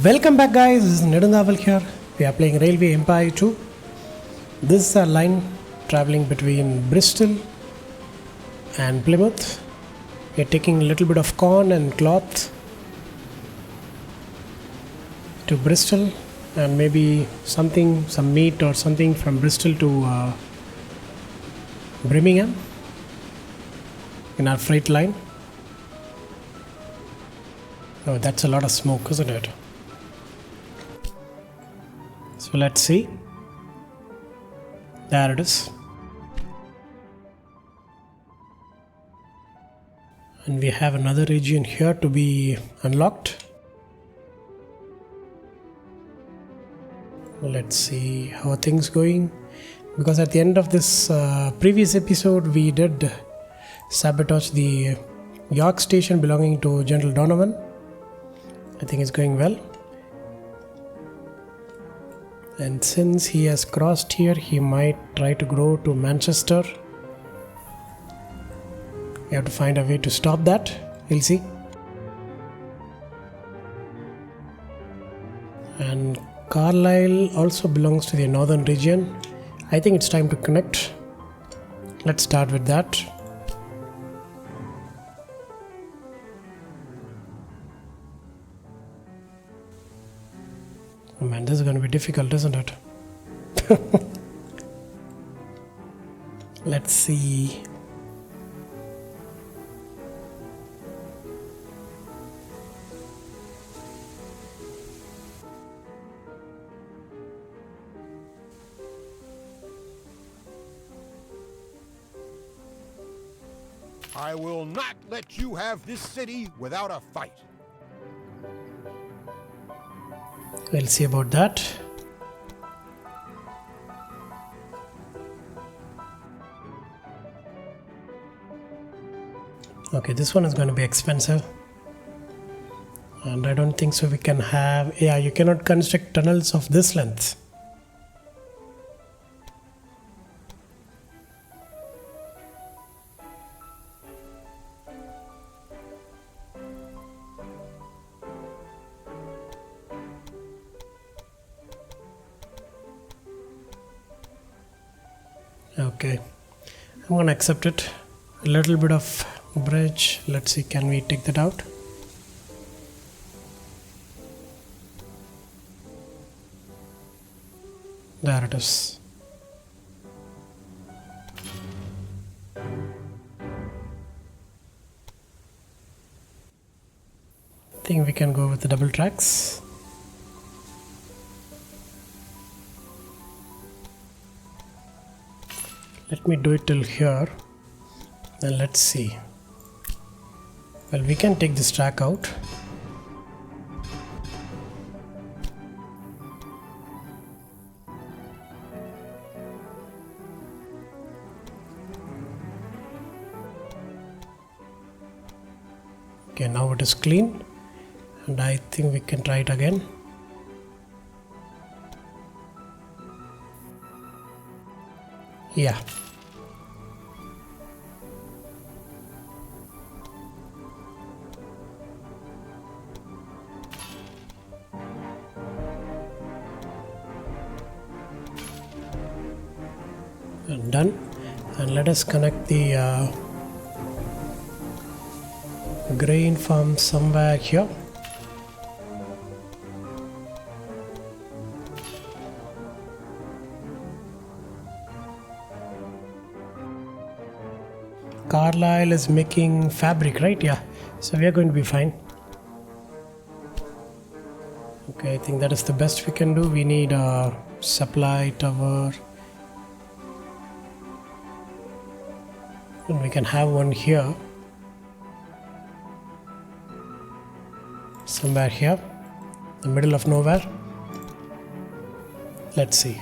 Welcome back, guys. This is Nedungaval here. We are playing Railway Empire 2. This is a line traveling between Bristol and Plymouth. We are taking a little bit of corn and cloth to Bristol, and maybe some meat or something from Bristol to Birmingham in our freight line. Oh, that's a lot of smoke, isn't it? So let's see. There it is. And we have another region here to be unlocked. Let's see how are things going. Because at the end of this previous episode, we did sabotage the York station belonging to General Donovan. I think it's going well. And since he has crossed here, he might try to go to Manchester. We have to find a way to stop that. We'll see. And Carlisle also belongs to the northern region. I think it's time to connect. Let's start with that. Oh man, this is going to be difficult, isn't it? Let's see. I will not let you have this city without a fight. We'll see about that. Okay, this one is going to be expensive. And I don't think so we can have... Yeah, you cannot construct tunnels of this length. Okay, I'm going to accept it. A little bit of bridge. Let's see, can we take that out? There it is. I think we can go with the double tracks. Let me do it till here, and let's see. Well, we can take this track out. Okay, now it is clean, and I think we can try it again. Yeah. And done. And let us connect the grain farm somewhere here. Carlisle is making fabric, right? Yeah, so we are going to be fine. Okay, I think that is the best we can do. We need a supply tower, and we can have one here, somewhere here, the middle of nowhere. Let's see.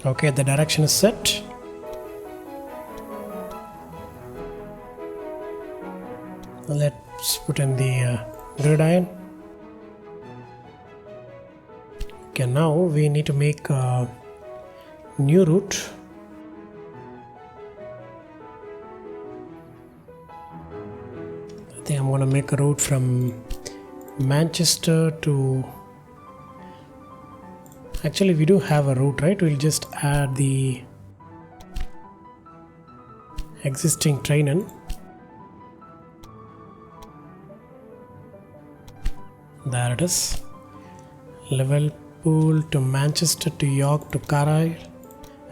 Okay, the direction is set. Let's put in the gridiron. Okay, now we need to make new route. I think I'm going to make a route from Manchester to... Actually, we do have a route, right? We'll just add the existing train in. There it is. Liverpool to Manchester to York to Carlisle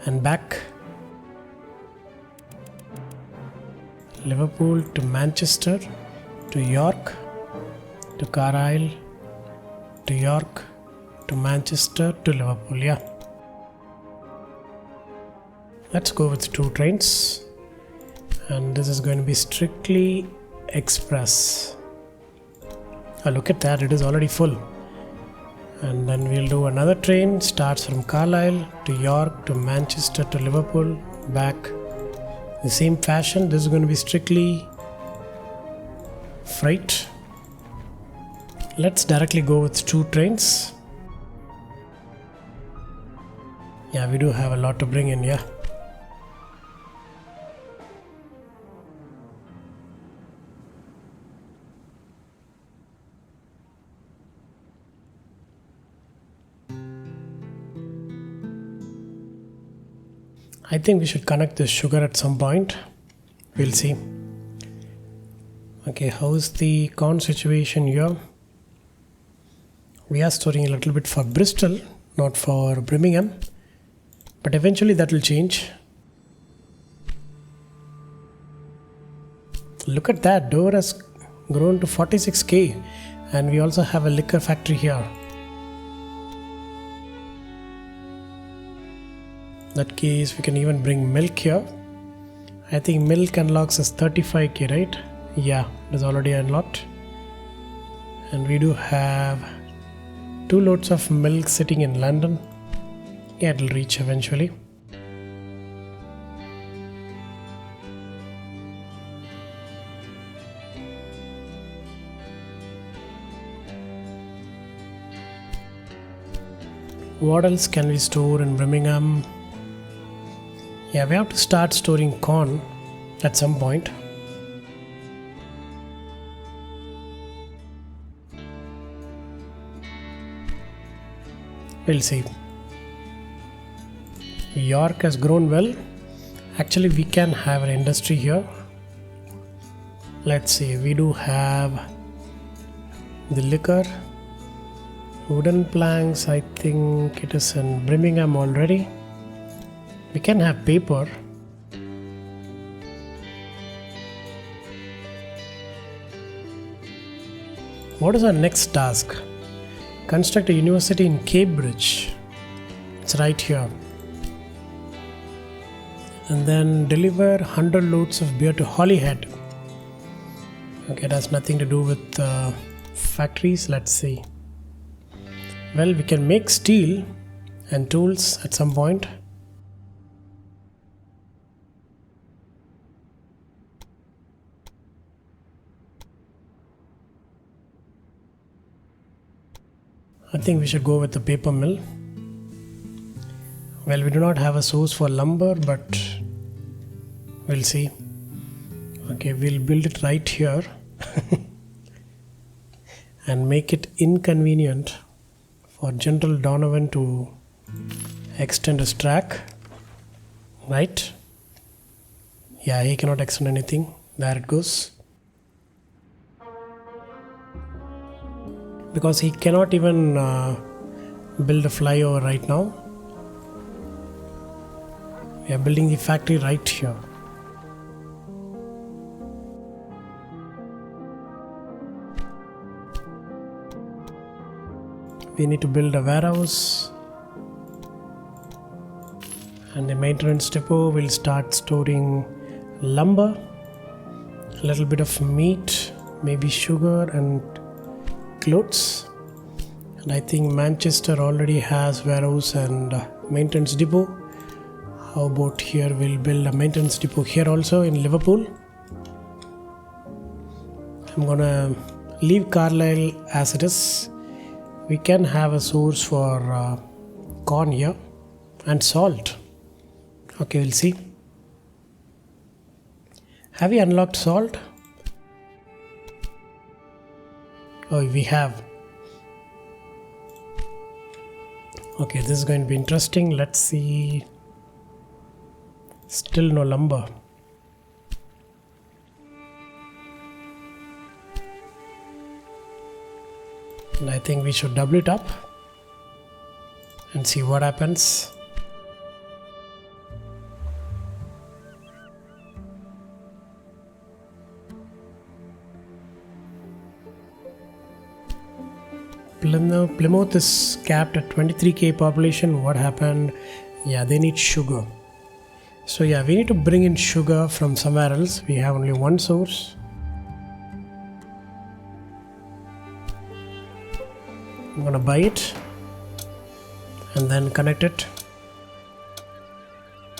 and back. Liverpool to Manchester to York to Carlisle to York to Manchester to Liverpool. Yeah. Let's go with 2 trains. And this is going to be strictly express. Oh, look at that, it is already full. And then we'll do another train, starts from Carlisle to York to Manchester to Liverpool, back. The same fashion, this is going to be strictly freight. Let's directly go with 2 trains. Yeah, we do have a lot to bring in, yeah. I think we should connect this sugar at some point. We'll see. Okay, how's the corn situation here? We are storing a little bit for Bristol, not for Birmingham. But eventually that will change. Look at that, Dover has grown to 46k. And we also have a liquor factory here. In that case, we can even bring milk here. I think milk unlocks as 35k, right? Yeah, it is already unlocked. And we do have 2 loads of milk sitting in London. Yeah, it will reach eventually. What else can we store in Birmingham? Yeah, we have to start storing corn at some point. We'll see. York has grown well. Actually, we can have an industry here. Let's see, we do have the liquor, wooden planks. I think it is in Birmingham already. We can have paper. What is our next task? Construct a university in Cambridge. It's right here. And then deliver 100 loads of beer to Holyhead. Okay, it has nothing to do with factories. Let's see. Well, we can make steel and tools at some point. I think we should go with the paper mill. Well, we do not have a source for lumber, but we'll see. Okay, we'll build it right here and make it inconvenient for General Donovan to extend his track. Right? Yeah, he cannot extend anything. There it goes. Because he cannot even build a flyover right now. We are building the factory right here. We need to build a warehouse, and the maintenance depot will start storing lumber, a little bit of meat, maybe sugar and clothes. And I think Manchester already has warehouse and maintenance depot. How about here? We'll build a maintenance depot here also in Liverpool. I'm gonna leave Carlisle as it is. We can have a source for corn here and salt. Okay, we'll see. Have we unlocked salt? Oh, we have. Okay, this is going to be interesting. Let's see. Still no lumber. And I think we should double it up and see what happens. Plymouth is capped at 23k population. What happened? Yeah, they need sugar. So yeah, we need to bring in sugar from somewhere else. We have only one source. I'm gonna buy it and then connect it.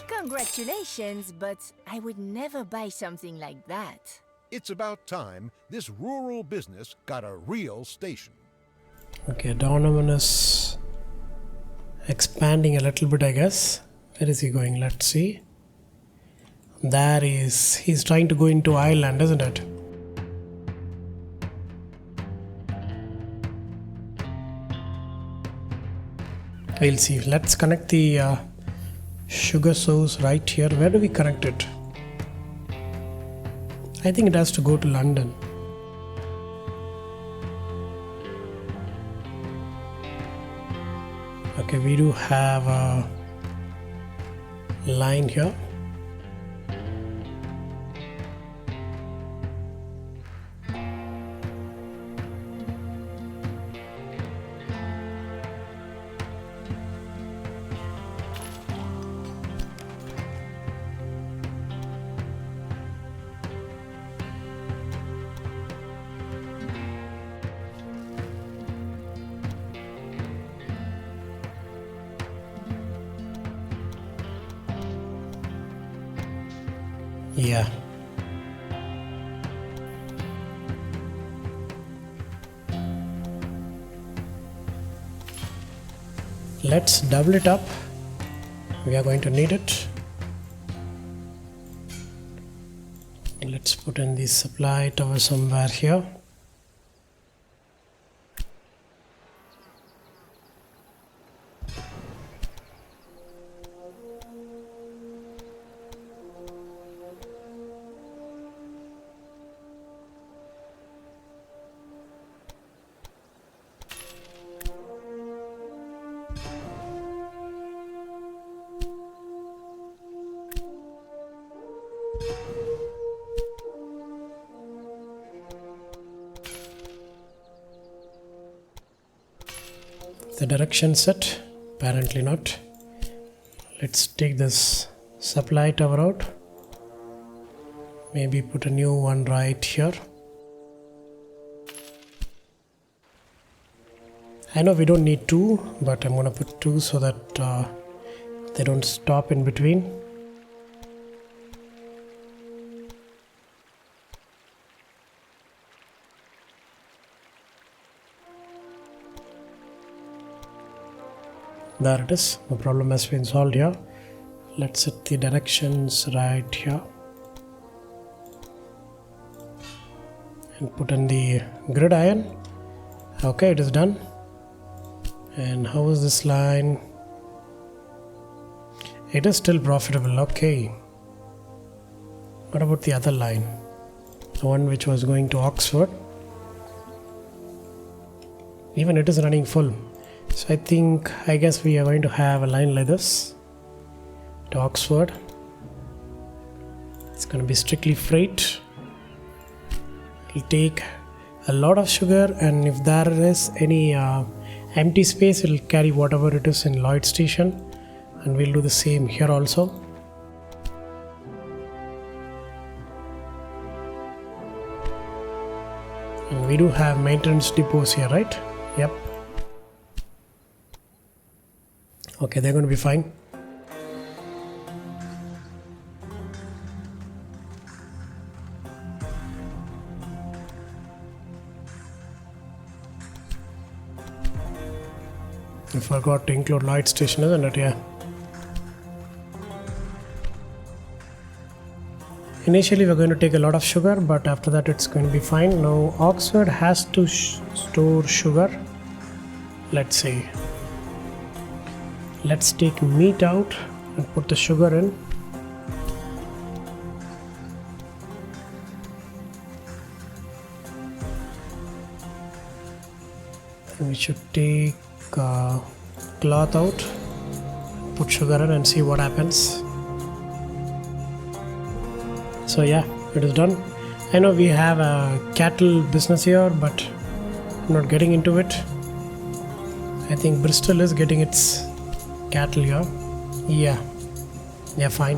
Congratulations, but I would never buy something like that. It's about time this rural business got a real station. Okay, Donovan is expanding a little bit, I guess. Where is he going? Let's see. There he is. He's trying to go into Ireland, isn't it? We'll see. Let's connect the sugar source right here. Where do we connect it? I think it has to go to London. Okay, we do have a line here. Yeah. Let's double it up. We are going to need it. Let's put in the supply tower somewhere here. The direction set? Apparently not. Let's take this supply tower out. Maybe put a new one right here. I know we don't need two, but I'm gonna put two so that they don't stop in between. There it is. The problem has been solved here. Let's set the directions right here and put in the grid iron. Okay, it is done. And how is this line? It is still profitable. Okay. What about the other line? The one which was going to Oxford. Even it is running full. So I guess we are going to have a line like this to Oxford. It's going to be strictly freight. It'll take a lot of sugar, and if there is any empty space, it'll carry whatever it is in Lloyd Station, and we'll do the same here also. And we do have maintenance depots here, right? Yep. Okay, they're going to be fine. I forgot to include Lloyd Station, isn't it? Yeah. Initially we're going to take a lot of sugar, but after that it's going to be fine. Now Oxford has to store sugar. Let's see. Let's take meat out and put the sugar in. And we should take cloth out, put sugar in and see what happens. So yeah, it is done. I know we have a cattle business here, but I'm not getting into it. I think Bristol is getting its cattle here. Yeah, fine.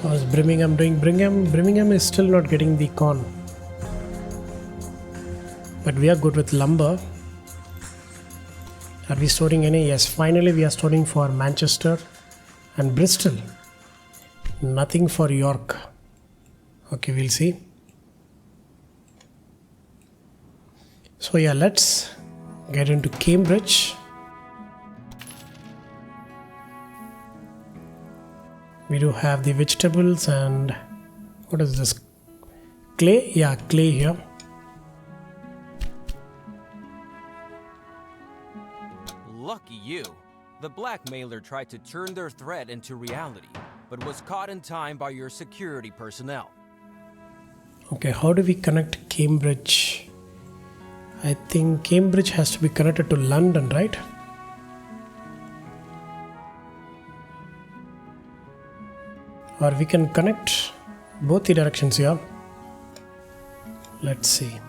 How's Birmingham doing? Birmingham is still not getting the corn, but we are good with lumber. Are we storing any? Yes, finally we are storing for Manchester and Bristol. Nothing for York. Okay, we'll see. So yeah, let's get into Cambridge. We do have the vegetables and what is this? Clay? Yeah, clay here. Lucky you. The blackmailer tried to turn their threat into reality, but was caught in time by your security personnel. Okay, how do we connect Cambridge? I think Cambridge has to be connected to London, right? Or we can connect both the directions here. Let's see.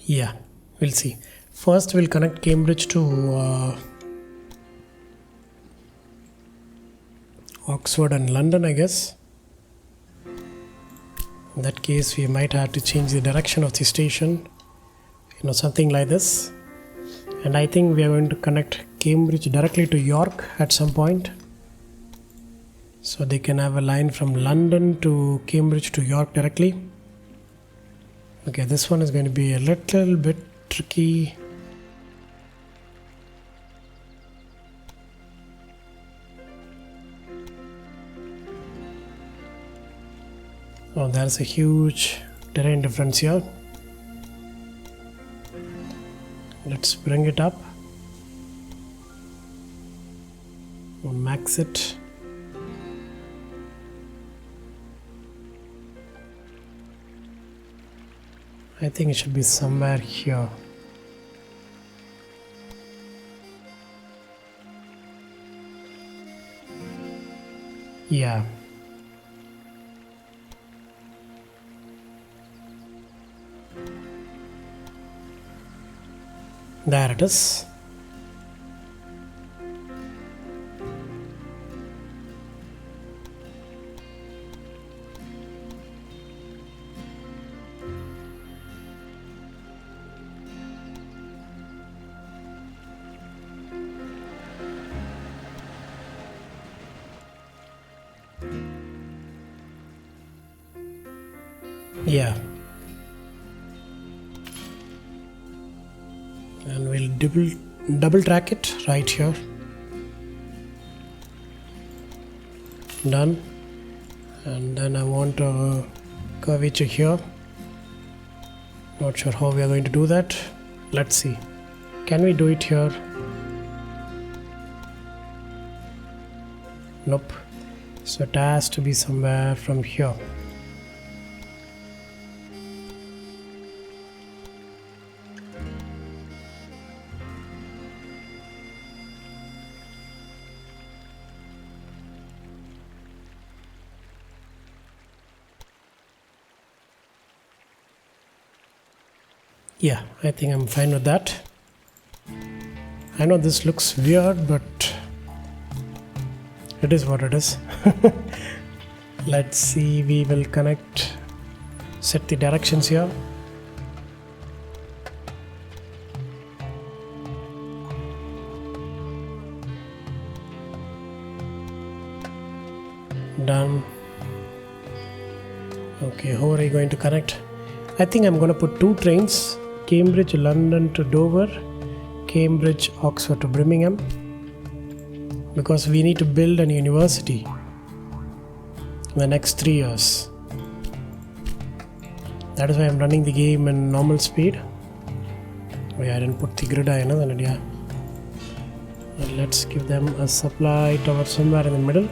Yeah, we'll see. First we'll connect Cambridge to Oxford and London, I guess. In that case we might have to change the direction of the station, something like this. And I think we are going to connect Cambridge directly to York at some point, so they can have a line from London to Cambridge to York directly. Okay, this one is going to be a little bit tricky. Oh, there's a huge terrain difference here. Let's bring it up. We'll max it. I think it should be somewhere here. Yeah. There it is. Yeah. And we'll double track it right here. Done. And then I want a curvature here. Not sure how we are going to do that. Let's see. Can we do it here? Nope. So it has to be somewhere from here. Yeah, I think I'm fine with that. I know this looks weird, but it is what it is. Let's see, we will connect, set the directions here. Done. Okay, how are you going to connect? I think I'm going to put 2 trains, Cambridge, London to Dover, Cambridge, Oxford to Birmingham, because we need to build a university in the next 3 years. That is why I'm running the game in normal speed. Oh yeah, I didn't put the grid iron, isn't it? Yeah. Let's give them a supply tower somewhere in the middle.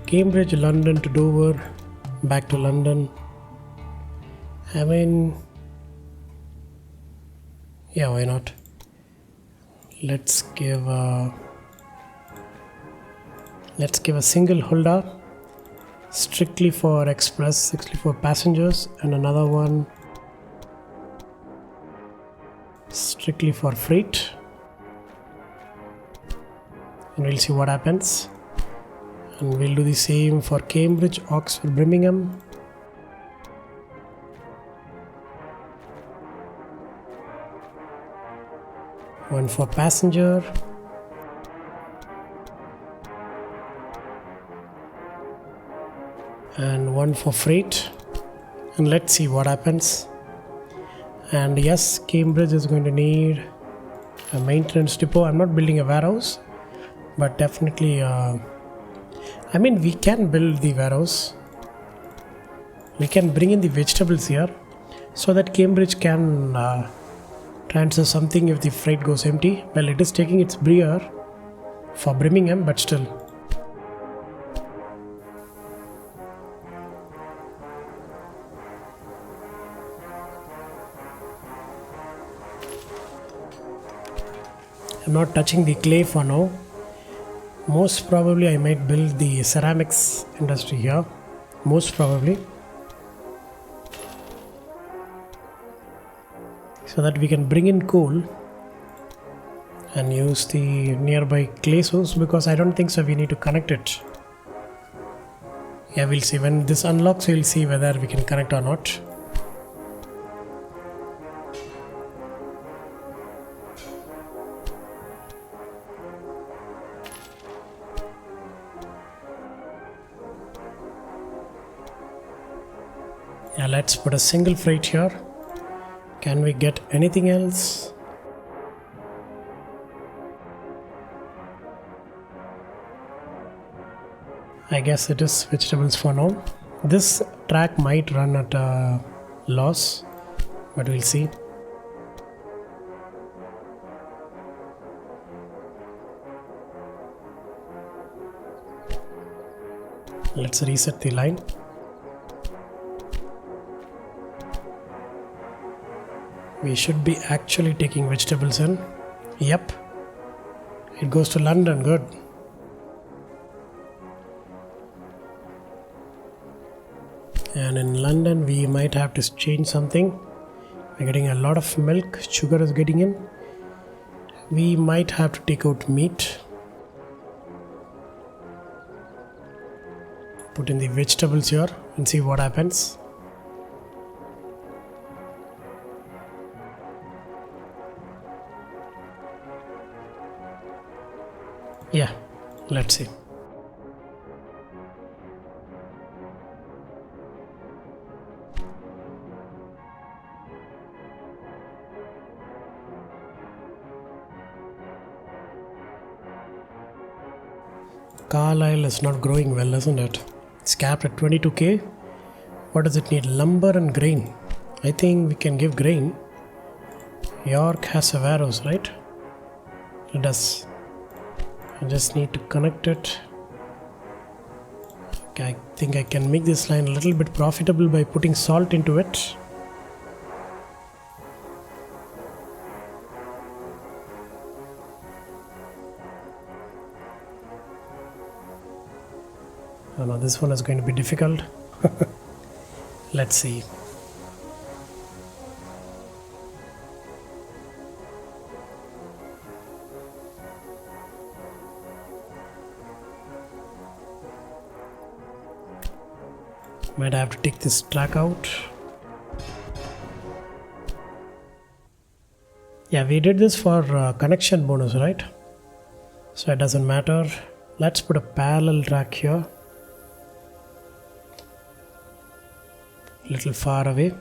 Cambridge, London to Dover, back to London. I mean, yeah, why not? Let's give a single holder strictly for express, strictly for passengers, and another one strictly for freight, and we'll see what happens. And we'll do the same for Cambridge, Oxford, Birmingham. One for passenger. And one for freight. And let's see what happens. And yes, Cambridge is going to need a maintenance depot. I'm not building a warehouse, but definitely we can build the warehouse. We can bring in the vegetables here so that Cambridge can transfer something if the freight goes empty. Well, it is taking its breer for Birmingham, but still. I'm not touching the clay for now. Most probably I might build the ceramics industry here. Most probably. So that we can bring in coal and use the nearby clay source, because I don't think so we need to connect it. Yeah, we'll see. When this unlocks, we'll see whether we can connect or not. Yeah, let's put a single freight here. Can we get anything else? I guess it is vegetables for now. This track might run at a loss, but we'll see. Let's reset the line. We should be actually taking vegetables in. Yep. It goes to London. Good. And in London we might have to change something. We're getting a lot of milk. Sugar is getting in. We might have to take out meat. Put in the vegetables here and see what happens. Yeah, let's see. Carlisle is not growing well, isn't it? It's capped at 22k. What does it need? Lumber and grain. I think we can give grain. York has a warehouse, right? It does. I just need to connect it. Okay, I think I can make this line a little bit profitable by putting salt into it. Oh no, this one is going to be difficult. Let's see. Might have to take this track out. Yeah, we did this for connection bonus, right? So it doesn't matter. Let's put a parallel track here, little far away,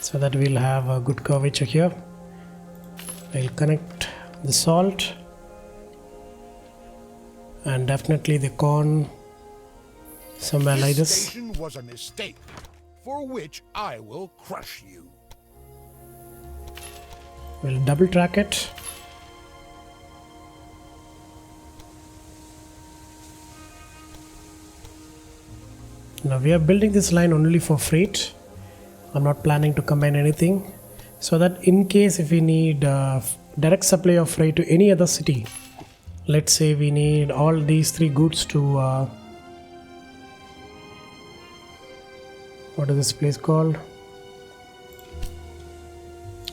so that we'll have a good curvature here. We'll connect the salt and definitely the corn somewhere like This this. station was a mistake, for which I will crush you. We'll double track it. Now we are building this line only for freight. I'm not planning to combine anything, so that in case if we need direct supply of freight to any other city, let's say we need all these three goods to what is this place called?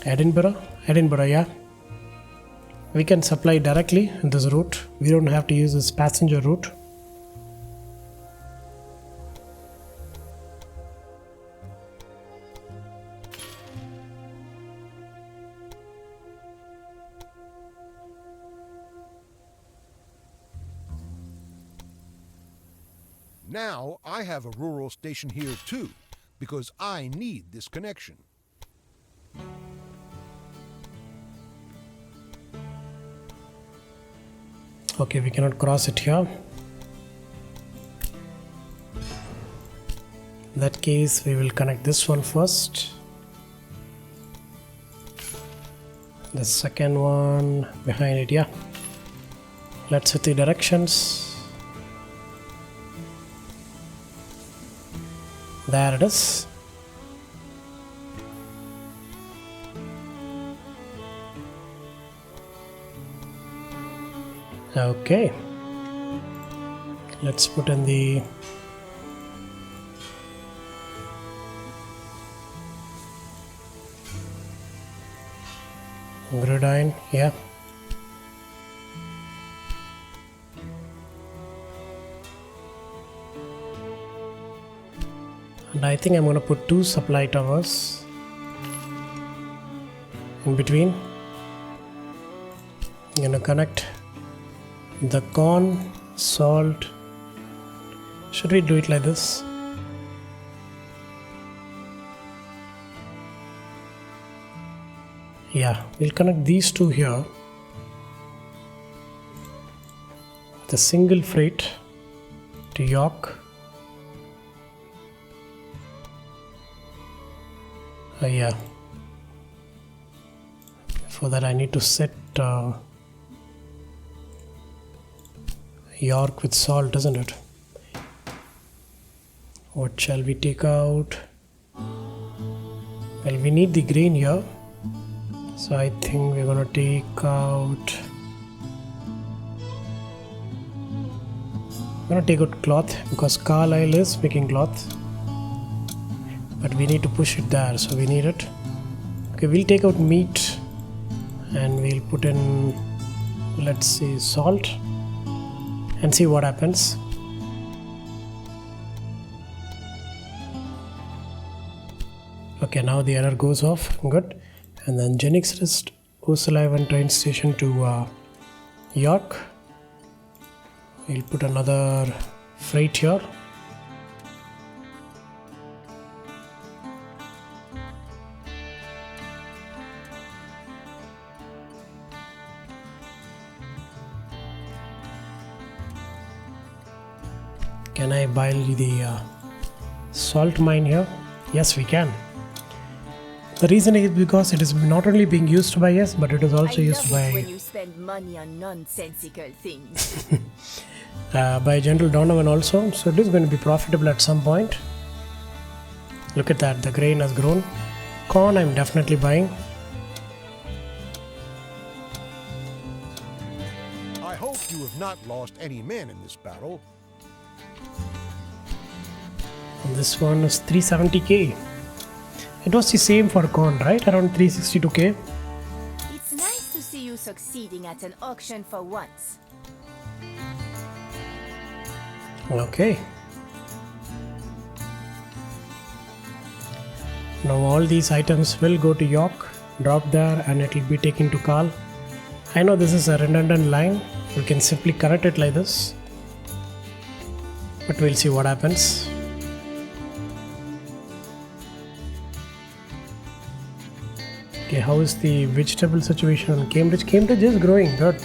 Edinburgh, yeah. We can supply directly in this route. We don't have to use this passenger route. Now I have a rural station here too, because I need this connection. Okay, we cannot cross it here. In that case, we will connect this one first. The second one behind it, yeah. Let's set the directions. There it is. Okay. Let's put in the gridiron, yeah. And I think I'm going to put 2 supply towers in between. I'm going to connect the corn, salt. Should we do it like this? Yeah, we'll connect these two here. The single freight to York. Yeah. For that I need to set York with salt, isn't it? What shall we take out? Well, we need the grain here, so I think we're gonna take out. I'm gonna take out cloth because Carlisle is making cloth, but we need to push it there, so we need it. Okay, we'll take out meat and we'll put in, let's see, salt and see what happens. Okay, now the error goes off, good. And then Genix Rest, O'Sullivan train station to York. We'll put another freight here. Can I buy the salt mine here? Yes, we can. The reason is because it is not only being used by us, but it is also used I love by it when you spend money on nonsensical things. by General Donovan also. So it is going to be profitable at some point. Look at that, the grain has grown. Corn I'm definitely buying. I hope you have not lost any men in this battle. And this one is 370k. It was the same for corn, right? Around 362k. It's nice to see you succeeding at an auction for once. Okay. Now all these items will go to York, drop there, and it will be taken to Carl. I know this is a redundant line. We can simply connect it like this. but we'll see what happens. Okay, how is the vegetable situation in Cambridge? Cambridge is growing good.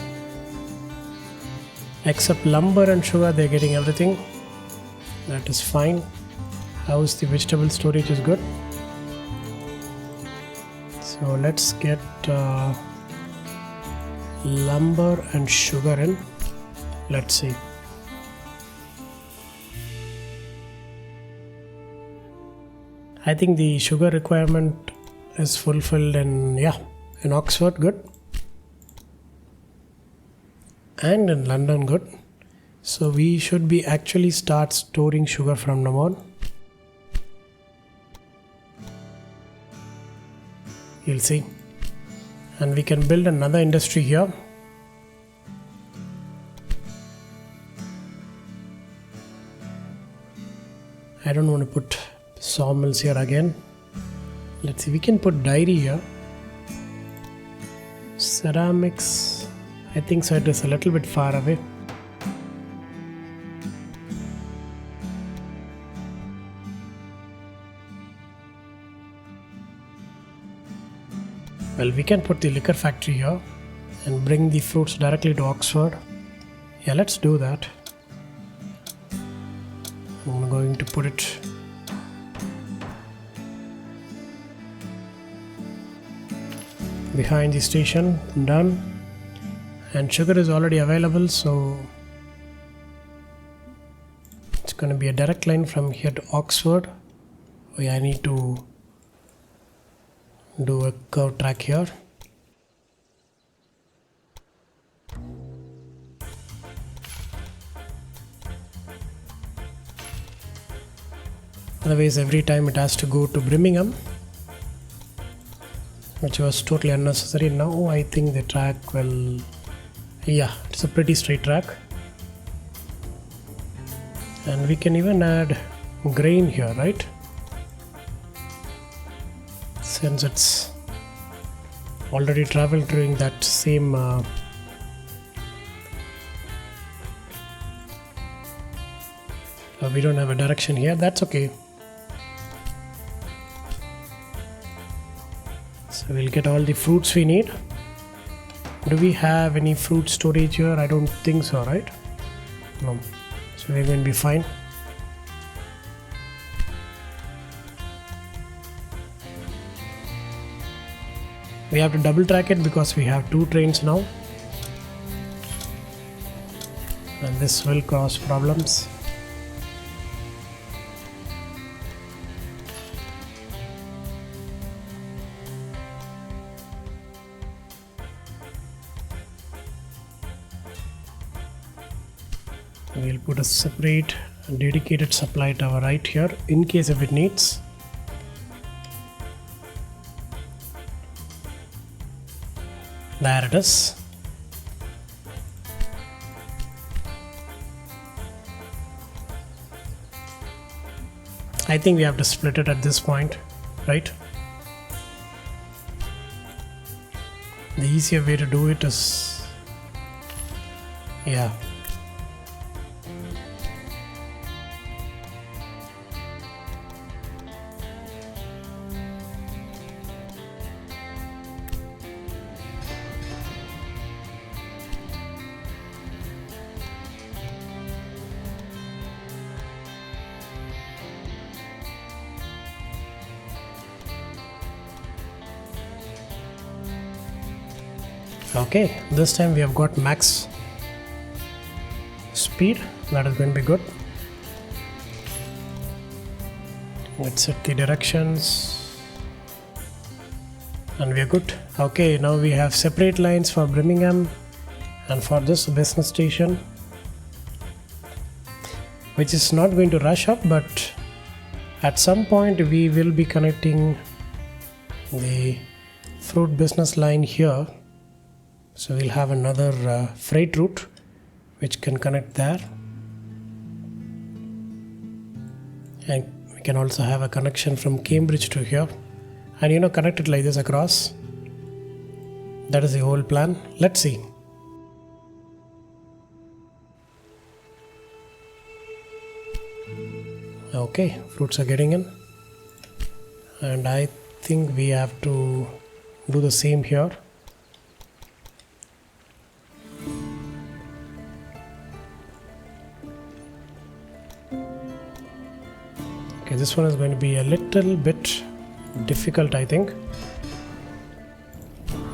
Except lumber and sugar, they're getting everything. That is fine. How is the vegetable storage is good. So let's get lumber and sugar in. Let's see. I think the sugar requirement is fulfilled in Oxford, good, and in London, good. So we should be actually start storing sugar from now on. You'll see, and we can build another industry here. I don't want to put sawmills here again. Let's see, we can put dairy here. Ceramics, I think so, it is a little bit far away. Well, we can put the liquor factory here and bring the fruits directly to Oxford. Yeah, let's do that. I'm going to put it behind the station. Done. And sugar is already available, so it's going to be a direct line from here to Oxford. Oh yeah, I need to do a curved track here. Otherwise, every time it has to go to Birmingham, which was totally unnecessary. Now I think the track will, it's a pretty straight track, and we can even add grain here, right? Since it's already traveled during that same we don't have a direction here, that's okay. So we'll get all the fruits we need. Do we have any fruit storage here? I don't think so, right? No. So we're going to be fine. We have to double track it because we have 2 trains now, and this will cause problems. We'll put a separate dedicated supply tower right here in case if it needs. There it is. I think we have to split it at this point, right? The easier way to do it is, okay, this time we have got max speed. That is going to be good. Let's set the directions and we are good. Okay, now we have separate lines for Birmingham and for this business station, which is not going to rush up, but at some point we will be connecting the fruit business line here. So we'll have another freight route which can connect there, and we can also have a connection from Cambridge to here, and connect it like this across. That is the whole plan. Let's see. Okay, fruits are getting in, and I think we have to do the same here. Okay, this one is going to be a little bit difficult, I think.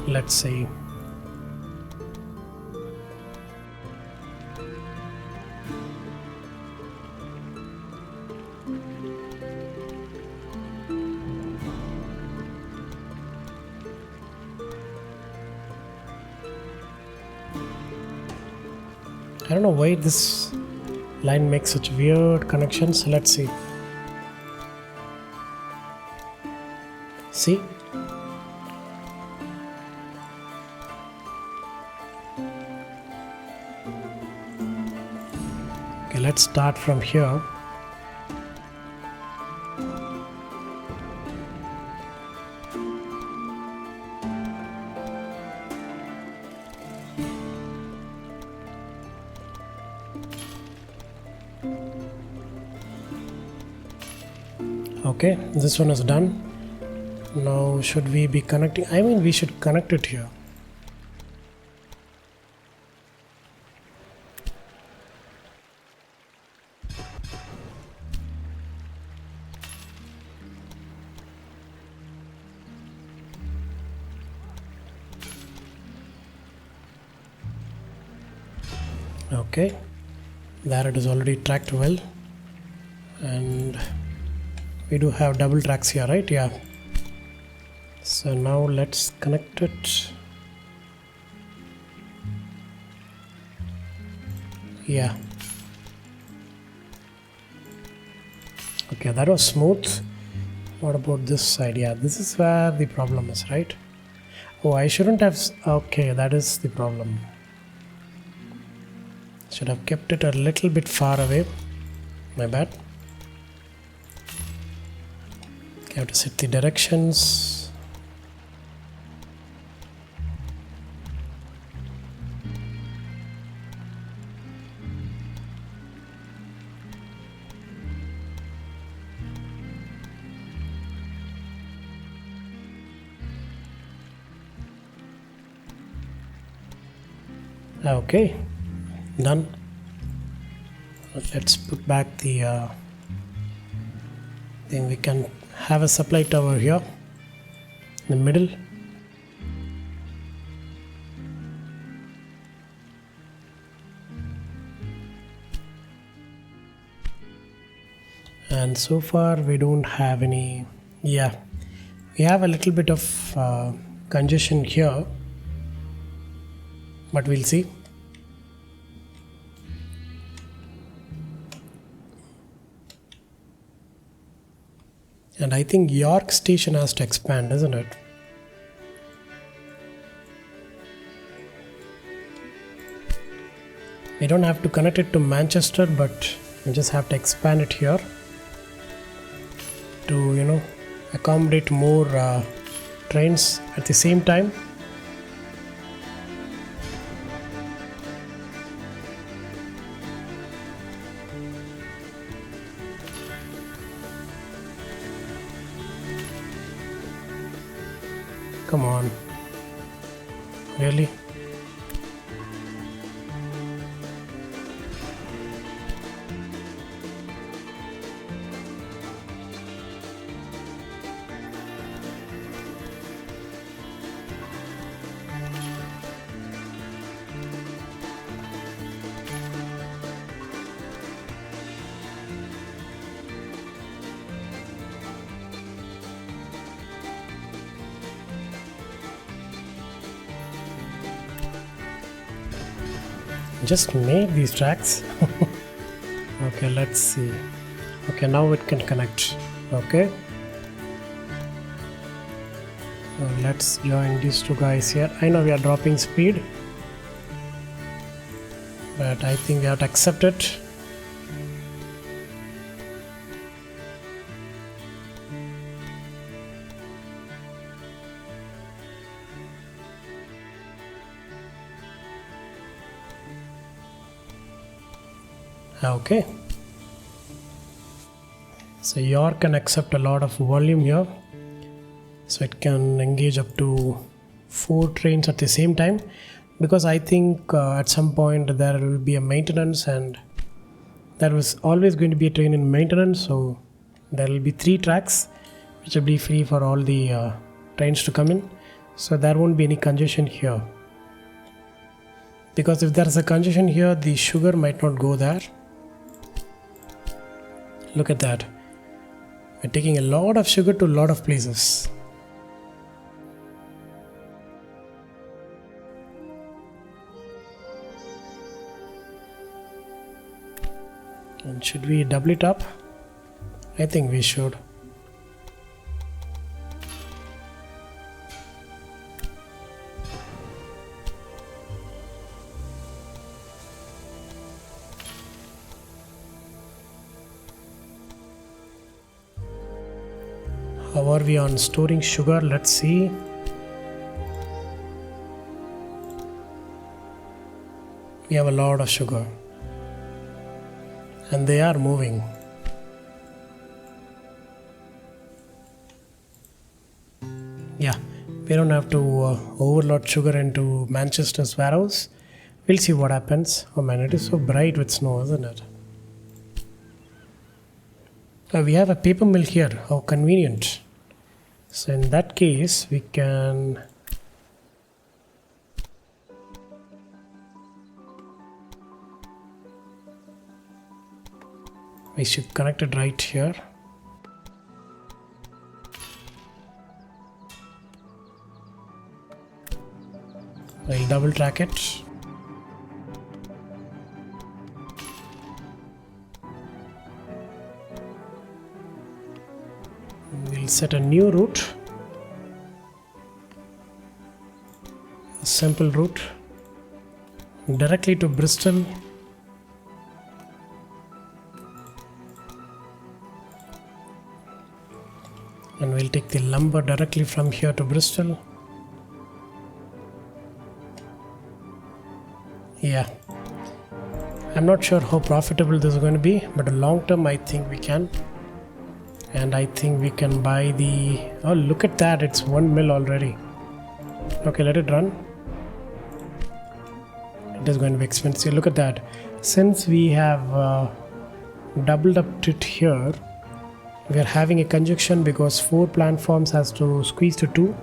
Let's see. I don't know why this line makes such weird connections. Let's see. See? Okay, let's start from here. Okay, this one is done. Now should we be connecting? I mean, we should connect it here. Okay, there it is already tracked well, and we do have double tracks here, right? Yeah. So now let's connect it. Yeah. Okay, that was smooth. What about this side? Yeah, this is where the problem is, right? Oh, I shouldn't have. Okay, that is the problem. Should have kept it a little bit far away. My bad. Okay, I have to set the directions. Okay, done. Let's put back the thing. We can have a supply tower here in the middle. And so far we don't have any. Yeah, we have a little bit of congestion here, but we'll see. And I think York station has to expand, isn't it? We don't have to connect it to Manchester, but we just have to expand it here to, accommodate more trains at the same time. Come on. Really? Just made these tracks. Okay, let's see. Okay, now it can connect. Okay, let's join these two guys here. I know we are dropping speed, but I think we have to accept it. Okay. So York can accept a lot of volume here, so it can engage up to 4 trains at the same time, because I think at some point there will be a maintenance, and there was always going to be a train in maintenance, so there will be 3 tracks which will be free for all the trains to come in, so there won't be any congestion here. Because if there is a congestion here, the sugar might not go there. Look at that. We're taking a lot of sugar to a lot of places. And should we double it up? I think we should. How are we on storing sugar? Let's see. We have a lot of sugar, and they are moving. Yeah, we don't have to overload sugar into Manchester's warehouse. We'll see what happens. Oh man, it is so bright with snow, isn't it? We have a paper mill here. How convenient. So in that case, we can should connect it right here. I'll double track it. We'll set a new route, a simple route directly to Bristol. And we'll take the lumber directly from here to Bristol. Yeah, I'm not sure how profitable this is going to be, but long term I think we can. And I think we can buy the... oh, look at that, it's 1 mil already. Okay, let it run. It is going to be expensive. Look at that. Since we have doubled up it here, we are having a conjunction because 4 platforms has to squeeze to 2.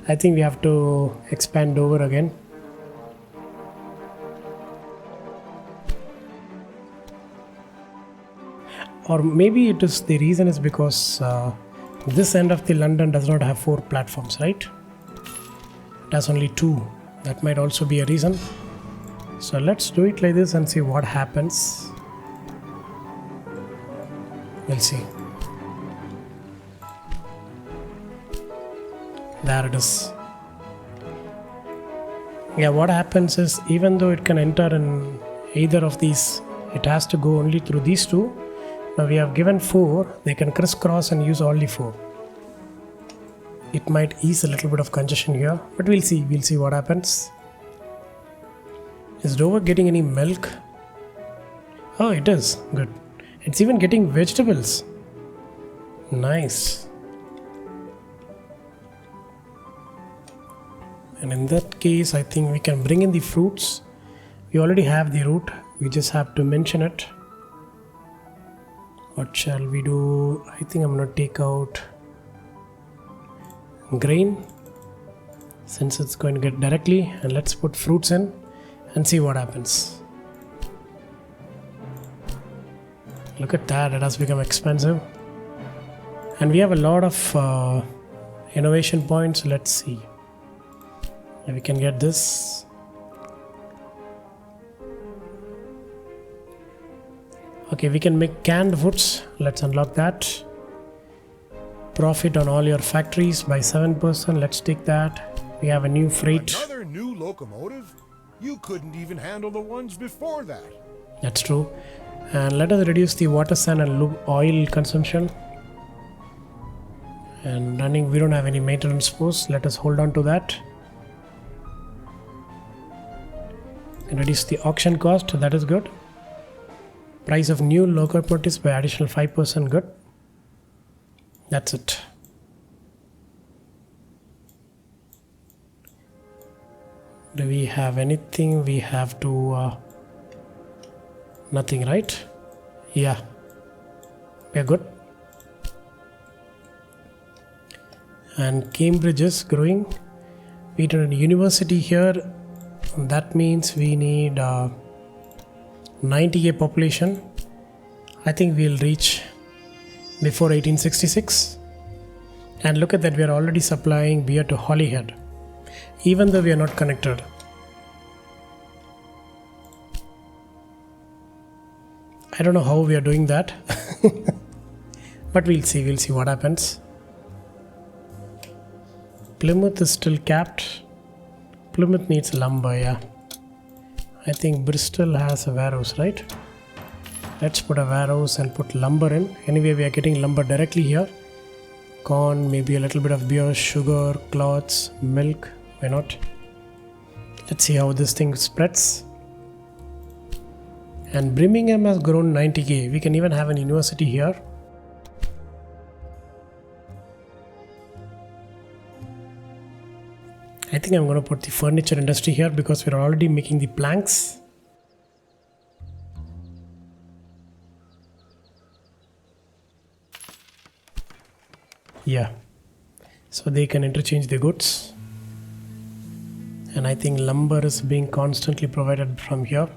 I think we have to expand over again. Or maybe it is, the reason is because this end of the London does not have 4 platforms, right? It has only 2. That might also be a reason. So let's do it like this and see what happens. We'll see. There it is. Yeah, what happens is, even though it can enter in either of these, it has to go only through these 2. Now we have given 4, they can crisscross and use only 4. It might ease a little bit of congestion here, but we'll see what happens. Is Dover getting any milk? Oh, it is. Good. It's even getting vegetables. Nice. And in that case, I think we can bring in the fruits. We already have the route, we just have to mention it. What shall we do? I think I'm going to take out grain, since it's going to get directly, and let's put fruits in and see what happens. Look at that, it has become expensive. And we have a lot of innovation points. Let's see if we can get this. Okay, we can make canned foods. Let's unlock that. Profit on all your factories by 7%. Let's take that. We have a new freight. Another new locomotive? You couldn't even handle the ones before that. That's true. And let us reduce the water, sand and lube oil consumption. And running, we don't have any maintenance posts. Let us hold on to that. And reduce the auction cost. That is good. Price of new locomotives by additional 5%. Good. That's it. Do we have anything we have to... nothing, right? Yeah. We're good. And Cambridge is growing. We need a university here. That means we need 90k population. I think we'll reach before 1866. And look at that, we are already supplying beer to Holyhead, even though we are not connected. I don't know how we are doing that. But we'll see what happens. Plymouth is still capped. Plymouth needs lumber, yeah. I think Bristol has a warehouse, right? Let's put a warehouse and put lumber in. Anyway, we are getting lumber directly here. Corn, maybe a little bit of beer, sugar, cloths, milk. Why not? Let's see how this thing spreads. And Birmingham has grown 90k. We can even have an university here. I think I'm going to put the furniture industry here because we're already making the planks. Yeah. So they can interchange the goods. And I think lumber is being constantly provided from here,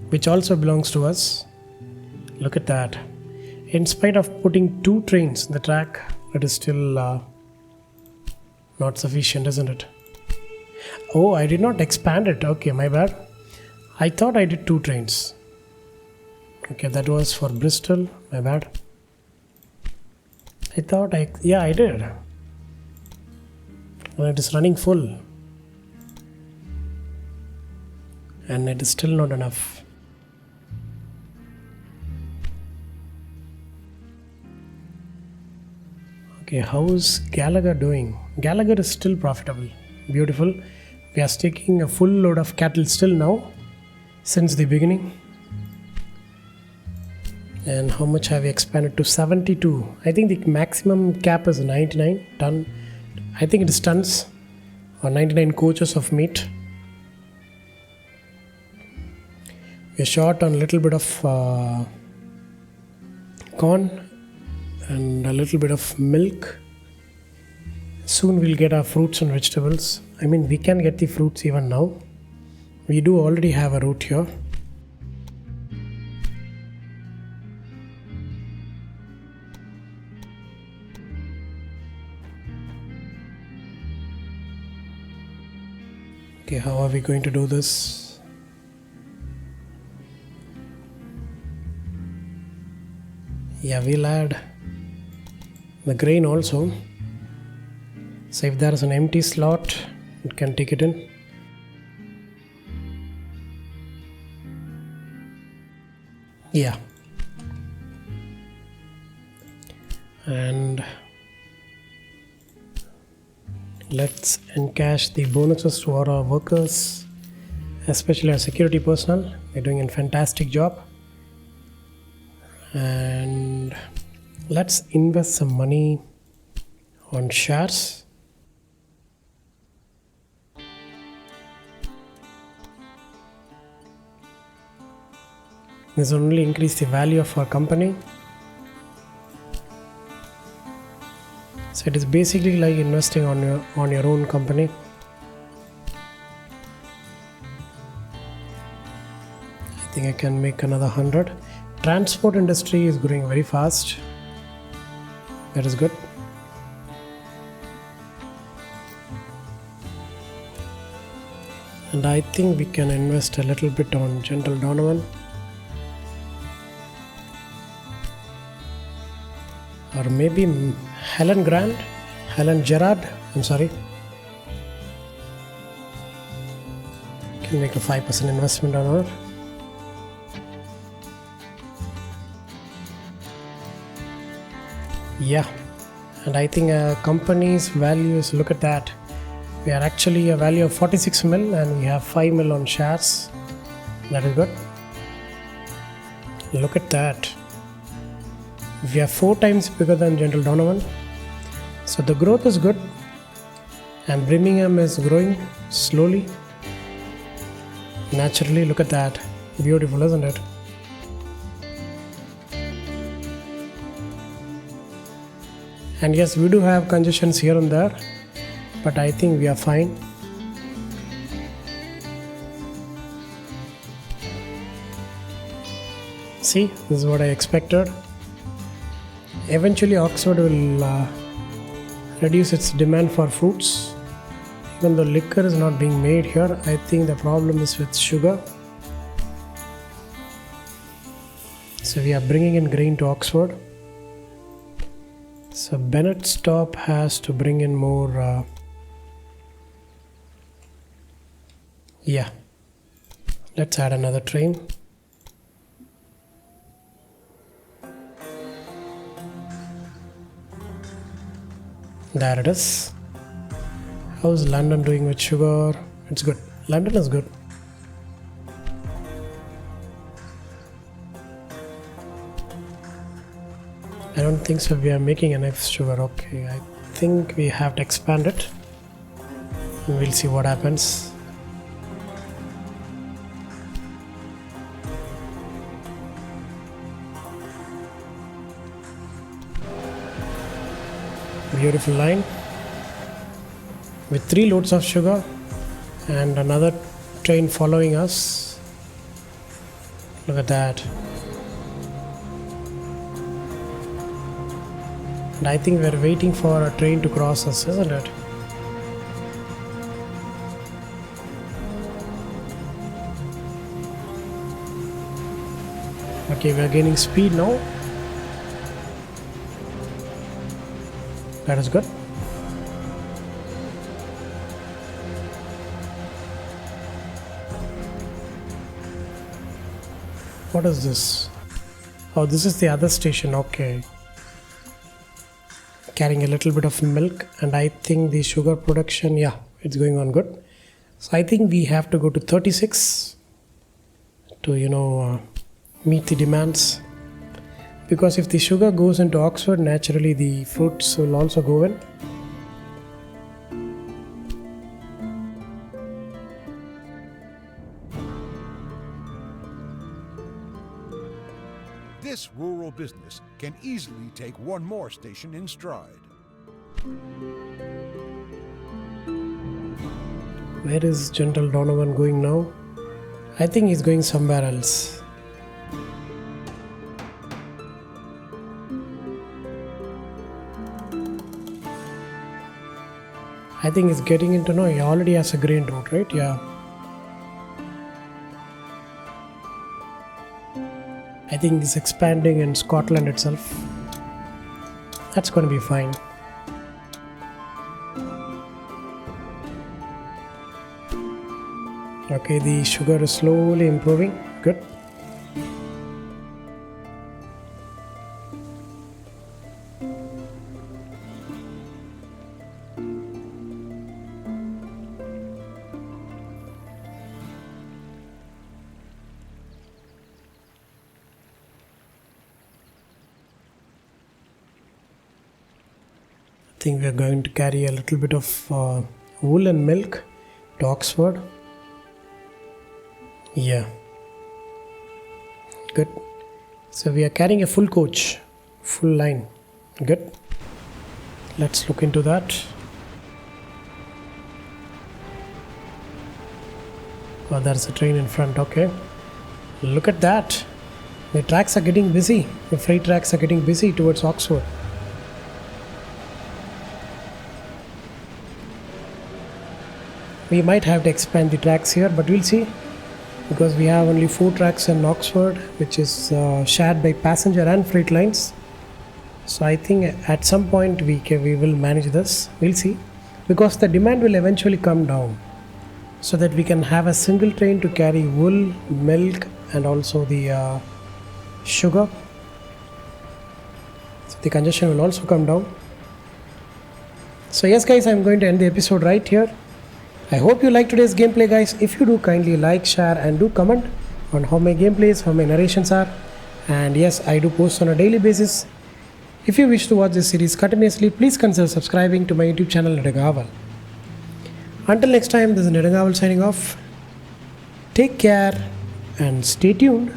which also belongs to us. Look at that. In spite of putting 2 trains on the track, it is still not sufficient, isn't it? Oh, I did not expand it. Okay, my bad. I thought I did 2 trains. Okay, that was for Bristol. My bad. I thought yeah, I did. Well, it is running full. And it is still not enough. Okay, how's Gallagher doing? Gallagher is still profitable. Beautiful. We are taking a full load of cattle still now, since the beginning. And how much have we expanded to? 72. I think the maximum cap is 99 ton. I think it is tons or 99 coaches of meat. We are short on a little bit of corn and a little bit of milk. Soon we'll get our fruits and vegetables. I mean, we can get the fruits even now. We do already have a route here. Okay, how are we going to do this? Yeah, we'll add the grain also. So if there is an empty slot, it can take it in. Yeah. And let's encash the bonuses to our workers, especially our security personnel. They're doing a fantastic job. And let's invest some money on shares. This will only increase the value of our company. So it is basically like investing on your own company. I think I can make another 100. Transport industry is growing very fast. That is good. And I think we can invest a little bit on General Donovan. Or maybe Helen Gerard, I'm sorry. Can make a 5% investment on her. Yeah, and I think a company's value is, look at that. We are actually a value of 46 mil and we have 5 mil on shares. That is good. Look at that. We are 4 times bigger than General Donovan. So the growth is good. And Birmingham is growing slowly. Naturally, look at that. Beautiful, isn't it? And yes, we do have congestions here and there, but I think we are fine. See, this is what I expected. Eventually, Oxford will reduce its demand for fruits. Even though liquor is not being made here, I think the problem is with sugar. So we are bringing in grain to Oxford. So Bennett stop has to bring in more. Yeah, let's add another train. There it is. How's London doing with sugar? It's good. London is good. I don't think so. We are making enough sugar. Okay, I think we have to expand it. And we'll see what happens. Beautiful line with 3 loads of sugar and another train following us. Look at that. And I think we're waiting for a train to cross us, isn't it? Okay, we're gaining speed now. That is good. What is this? Oh, this is the other station. Okay. Carrying a little bit of milk, and I think the sugar production, yeah, it's going on good. So I think we have to go to 36 to meet the demands, because if the sugar goes into Oxford, naturally the fruits will also go in. This rural business can easily take one more station in stride. Where is General Donovan going now? I think he's going somewhere else. I think he's getting into, no, he already has a grain route, right? Yeah. I think he's expanding in Scotland itself. That's going to be fine. Okay, the sugar is slowly improving. Good. I think we are going to carry a little bit of wool and milk to Oxford. Yeah, good. So we are carrying a full coach, full line. Good. Let's look into that. Oh, there's a train in front. Okay, look at that. The tracks are getting busy. The freight tracks are getting busy towards Oxford. We might have to expand the tracks here, but we'll see, because we have only 4 tracks in Oxford, which is shared by passenger and freight lines. So I think at some point we will manage this. We'll see, because the demand will eventually come down, so that we can have a single train to carry wool, milk, and also the sugar. So the congestion will also come down. So yes guys, I'm going to end the episode right here. I hope you like today's gameplay, guys. If you do, kindly like, share and do comment on how my gameplays, how my narrations are. And yes, I do post on a daily basis. If you wish to watch this series continuously, please consider subscribing to my YouTube channel Nedangaval. Until next time, this is Nedangaval signing off. Take care and stay tuned.